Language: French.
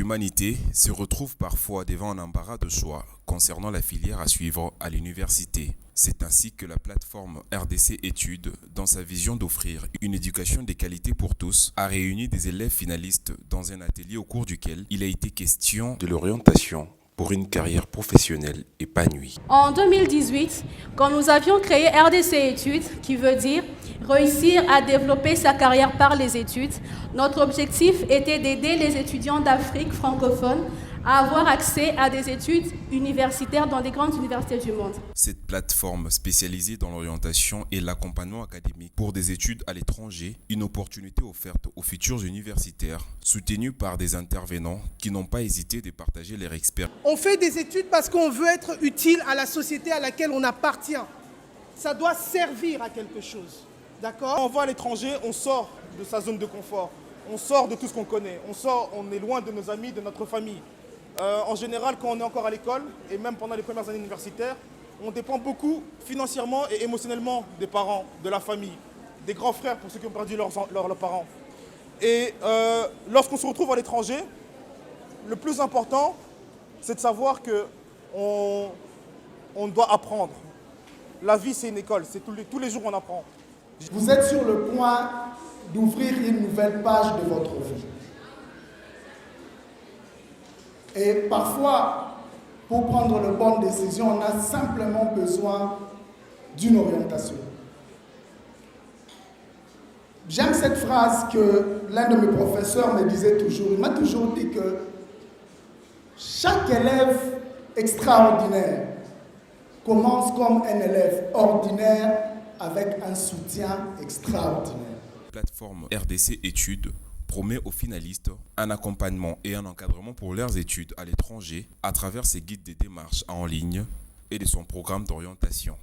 l'humanité se retrouve parfois devant un embarras de choix concernant la filière à suivre à l'université. C'est ainsi que la plateforme RDC Études, dans sa vision d'offrir une éducation de qualité pour tous, a réuni des élèves finalistes dans un atelier au cours duquel il a été question de l'orientation pour une carrière professionnelle épanouie. En 2018, quand nous avions créé RDC Études, qui veut dire réussir à développer sa carrière par les études, notre objectif était d'aider les étudiants d'Afrique francophone à avoir accès à des études universitaires dans des grandes universités du monde. Cette plateforme spécialisée dans l'orientation et l'accompagnement académique pour des études à l'étranger, une opportunité offerte aux futurs universitaires, soutenue par des intervenants qui n'ont pas hésité de partager leur expérience. On fait des études parce qu'on veut être utile à la société à laquelle on appartient. Ça doit servir à quelque chose. D'accord ? Quand on va à l'étranger, on sort de sa zone de confort. On sort de tout ce qu'on connaît. On est loin de nos amis, de notre famille. En général, quand on est encore à l'école, et même pendant les premières années universitaires, on dépend beaucoup financièrement et émotionnellement des parents, de la famille, des grands frères pour ceux qui ont perdu leurs parents. Et lorsqu'on se retrouve à l'étranger, le plus important, c'est de savoir qu'on doit apprendre. La vie, c'est une école, c'est tous les jours on apprend. Vous êtes sur le point d'ouvrir une nouvelle page de votre vie. Et parfois, pour prendre les bonnes décisions, on a simplement besoin d'une orientation. J'aime cette phrase que l'un de mes professeurs me disait toujours. Il m'a toujours dit que chaque élève extraordinaire commence comme un élève ordinaire avec un soutien extraordinaire. La plateforme RDC Études promet aux finalistes un accompagnement et un encadrement pour leurs études à l'étranger à travers ses guides de démarches en ligne et de son programme d'orientation.